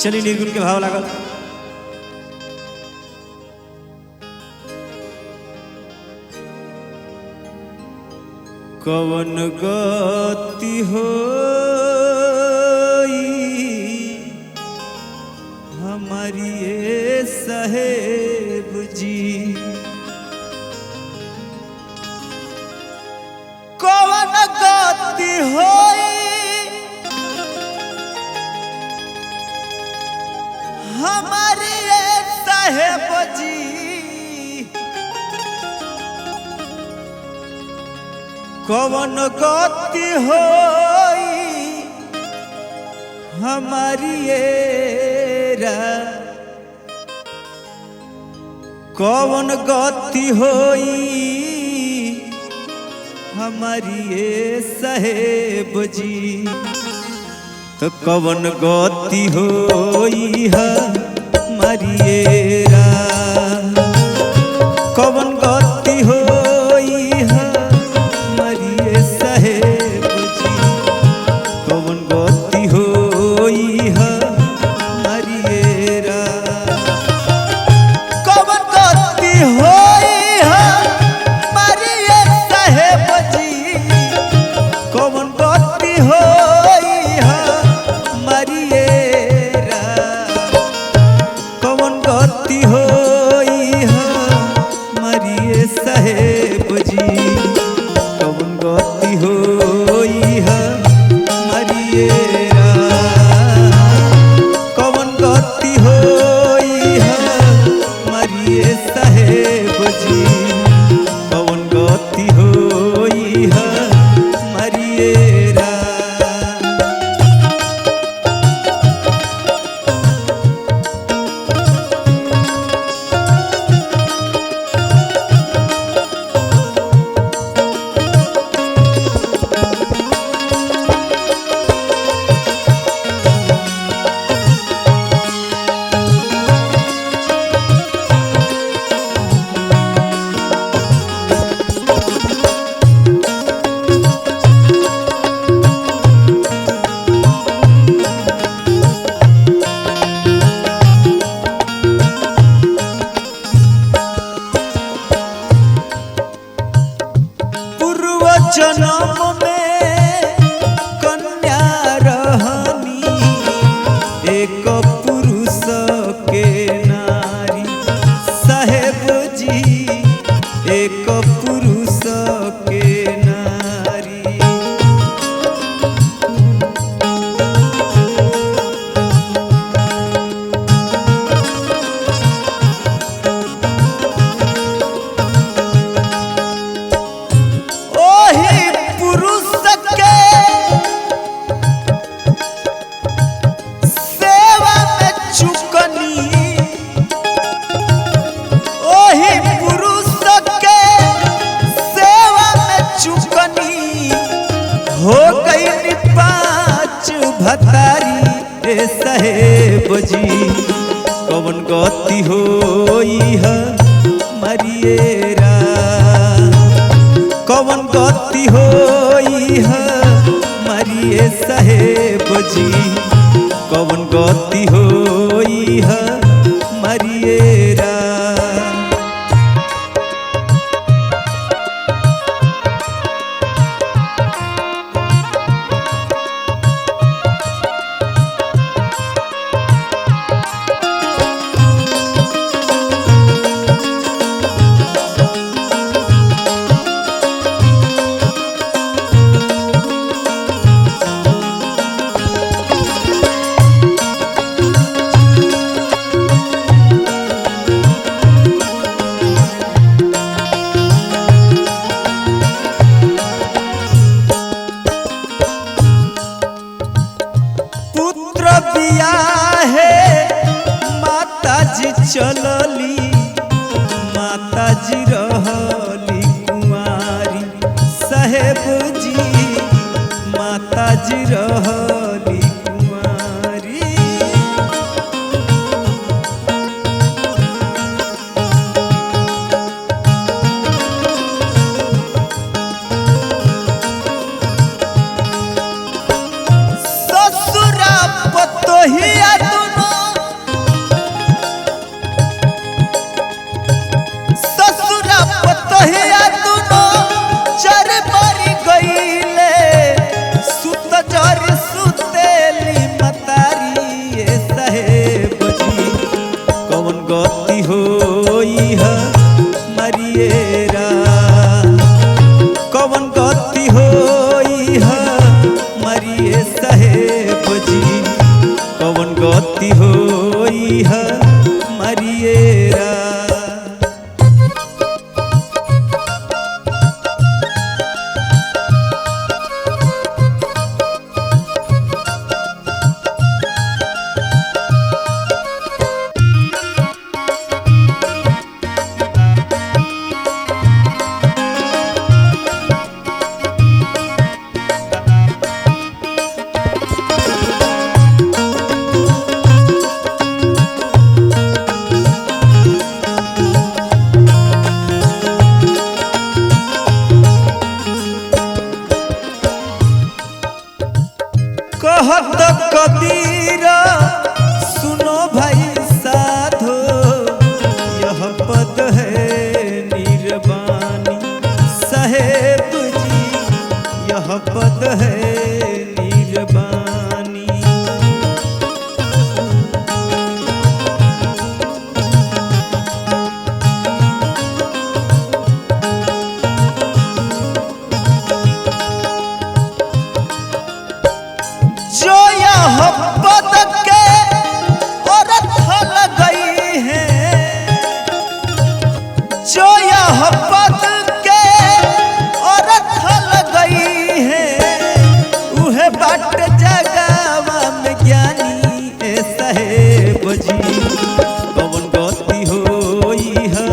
चलिए निर्गुण के भाव लागल। कवन गति होई हमारी ये साहेब जी, कवन गति होई हमारी ये साहेब जी, कवन गति होई हमारी ये कवन गति होई हमारी ये साहेब जी, तो कवन गति होई हमारी ये कवन गति होई हमारी ये साहेब जी, कवन गति होई हमारी ये कवन गति होई हमारी ये साहेब जी, कवन गति होई हमारी ये कवन गति होई हमारी ये साहेब जी, कवन गति होई हमारी ये कवन गति होई हमारी ये साहेब जी, कवन गति होई हमारी ये जन्म में कन्या रहनी एक पुरुष के नारी साहेब जी, एक पुरुष के नारी, हो गई पाँच भतारी रे साहेब जी, कवन गति होई हमारी ये कवन गति होई हमारी ये साहेब जी, कवन गति होई हमारी ये माताजी चलली माताजी रहली कुंवारी साहेब जी, माताजी रहली कुंवारी, कहत कबीरा सुनो भाई साधो यह पद है निर्वाणी साहेब जी यह पद है निर्वाणी। जो यह पद के औरत गई है जो यह पद के औरत गई है उहे बाट जगावा में ज्ञानी ए साहेब जी कौन गति होई है